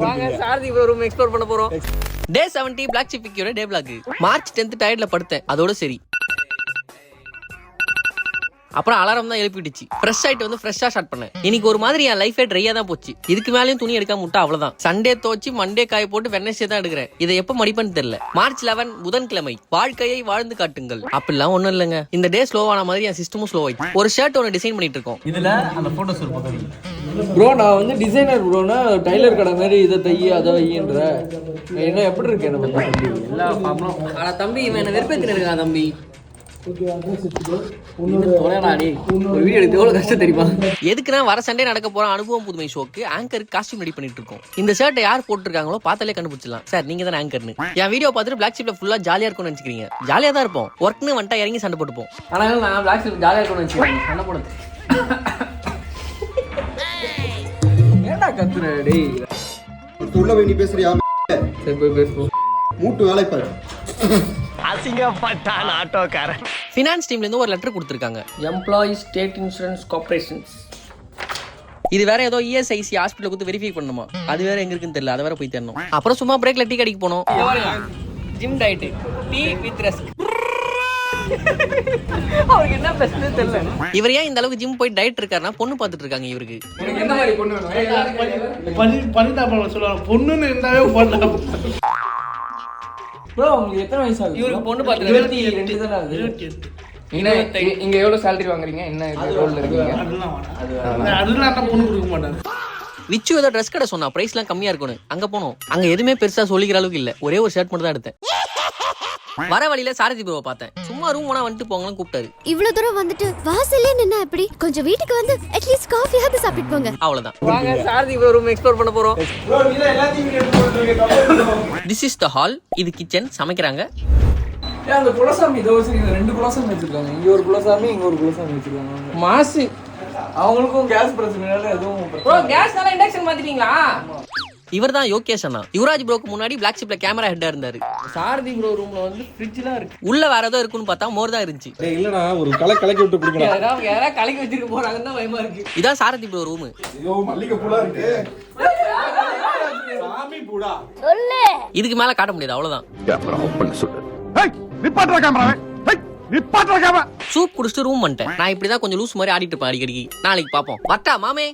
வாங்க சாரதி room explore பண்ண போறோம். டே 70 பிளாக் சிப்பிக்கோட டே பிளாக். மார்ச் 10 டயர்ட்ல படுத்தேன், அதோட சரி. அப்புறம் அலாரம் தான் எழுப்பிடுச்சு. ஃப்ரெஷ் ஆயிட்டு வந்து ஃப்ரெஷ்ஷா ஸ்டார்ட் பண்ணேன். இன்னைக்கு ஒரு மாதிரி என் லைஃபே ட்ரையா தான் போச்சு. இதுக்கு மேலேயும் துணி எடுக்காம விட்டா அவ்வளவுதான். சண்டே தோச்சு மண்டே காய போட்டு வெட்னஸ்டே தான் எடுக்கிறேன். இதை எப்ப மடிப்பேன்னு தெரியல. மார்ச் 11 புதன்கிழமை. வாழ்க்கையை வாழ்ந்து காட்டுங்கள். அப்படிலாம் ஒண்ணும் இல்லைங்க. இந்த டே ஸ்லோவான மாதிரி என் சிஸ்டமும் ஸ்லோ ஆயிடுச்சு. ஒரு ஷர்ட் ஒன்று டிசைன் பண்ணிட்டு இருக்கோம். இதுல அந்த போட்டோஸ் ஒரு பக்கம் ப்ரோ, நான் வந்து டிசைனர் ப்ரோனா டைலர் கடை மாதிரி இதை தைய அதை வையின்ற என்ன எப்படி இருக்கு என்ன தம்பி எல்லா ஃபார்மும். ஆனா தம்பி இவன் என்ன வெறுப்பேத்தின்னு இருக்கான் தம்பி. எதுக்குன்னா வர சண்டே நடக்க போற அனுபவம் புதுமை ஷோக்கு ஆங்கருக்கு காஸ்டியூம் ரெடி பண்ணிட்டு இருக்கோம். இந்த ஷர்ட்டை யார் போட்டுருக்காங்களோ பார்த்தாலே கண்டுபிடிச்சலாம். சார் நீங்க தான் ஆங்கர்னு. என் வீடியோ பார்த்துட்டு பிளாக் ஷிப்ல ஃபுல்லா ஜாலியா இருக்கும்னு நினைச்சுக்கிறீங்க. ஜாலியா தான் இருப்போம். ஒர்க்னு வந்துட்டா இறங்கி சண்டை போட்டுப்போம். ஆனா நான் பிளாக் ஷிப் ஜாலியா இருக்கும்னு நினைச்சுக்கிறேன். சண்டை போடுறது ஏன்டா கத்துற டேய்? உள்ள போய் நீ பேசுறியா? சரி போய் பேசுவோம். மூட்டு வேலை பாரு. அசிங்கப்பட்டான் ஆட்டோக்காரன். ஃபினான்ஸ் டீம்ல இருந்து ஒரு லெட்டர் கொடுத்துருக்காங்க. Employees state insurance corporations. இது வேற ஏதோ இஎஸ்ஐசி ஹாஸ்பிட்டல் கொடுத்து வெரிஃபை பண்ணணுமா? அது வேற எங்க இருக்குன்னு தெரியல. அது வேற போய் தரணும். அப்புறம் சும்மா பிரேக்ல டீ கடைக்கு போனோம். Gym diet tea with rusk. அவருக்கு என்ன பிரச்சனை தெரியல. இவர் ஏன் இந்த அளவுக்கு ஜிம் போய் டயட் இருக்காருன்னா பொண்ணு பார்த்துட்டு இருக்காங்க இவருக்கு. என்ன மாதிரி பொண்ணு வேணும்? பண்ணிட்டாப்பா சொல்லுவாங்க. பொண்ணுன்னு இருந்தாவே பண்ணலாம். ப்ரோ உங்களுக்கு எத்தனை வயசு ஆகுது? இவருக்கு பொண்ணு பார்த்துட்டு 22 தானே ஆகுது. 28. இங்க எவ்வளவு salary வாங்குறீங்க? என்ன ரோல்ல இருக்கீங்க? அதெல்லாம் பொண்ணு கொடுக்க மாட்டாங்க. விச்சு ஏதோ ட்ரெஸ் கடை சொன்னா பிரைஸ் எல்லாம் கம்மியா இருக்கணும். அங்க போனோம். அங்க எதுவுமே பெருசா சொல்லிக்கிற அளவுக்கு இல்ல. ஒரே ஒரு ஷர்ட் மட்டும் தான் எடுத்தேன். வர வழியில சாரதி ப்ரோவை பார்த்தேன். சும்மா ரூம் போனா வந்துட்டு போங்கன்னு கூப்பிட்டாரு. இவ்வளவு தூரம் வந்துட்டு வாசல்லே நின்னா எப்படி? கொஞ்சம் வீட்டுக்கு வந்து அட்லீஸ்ட் காஃபி ஆவது சாப்பிட்டு போங்க. அவ்வளவுதான். வாங்க சாரதி ரூம் எக்ஸ்ப்ளோர் பண்ண போறோம். ப்ரோ நீ எல்லாத்தையும் எடுத்து போட்டுருங்க. This is the hall. இது கிச்சன். சமைக்கிறாங்க. ஏன் அந்த குலசாமி இதோ வச்சிருக்கீங்க? 2 குலசாமி வச்சிருக்காங்க. இங்க ஒரு குலசாமி, இங்க ஒரு குலசாமி வச்சிருக்காங்க. மாசு. அவங்களுக்கும் கேஸ் பிரச்சனைனால எதுவும் ப்ரோ கேஸ்னால இண்டக்ஷன் மாத்திட்டீங்களா? இவர்தான் யோகேஷ் அண்ணா. யுவராஜ் ப்ரோக்கு முன்னாடி பிளாக் ஷிப்ல கேமரா ஹெட்டா இருந்தாரு. சாரதி ப்ரோ ரூம்ல வந்து ஃப்ரிட்ஜ்லாம் இருக்கு. உள்ள வேற ஏதோ இருக்குன்னு பார்த்தா மோர் தான் இருந்துச்சு. டேய் இல்லடா ஒரு கலக்கி விட்டு குடிக்கலாம். யாரா கலக்கி வச்சிட்டு போறாங்கன்னு தான் பயமா இருக்கு. இதான் சாரதி ப்ரோ ரூம். ஐயோ மல்லிகை பூலா இருக்கு. சாமி பூடா. இதுக்கு மேல காட்ட முடியாது. அவ்வளவுதான். கேமரா ஆஃப் பண்ண சொல்லு. ஹேய் நிப்பாட்ற கேமராவை. ஹேய் நிப்பாட்ற கேமரா. சூப் குடிச்சிட்டு ரூம் வந்துட்டேன். நான் இப்படிதான் கொஞ்சம் லூஸ் மாதிரி ஆடிட்டு இருப்பேன் அடிக்கடி. நாளைக்கு பாப்போம். வட்டா மாமே.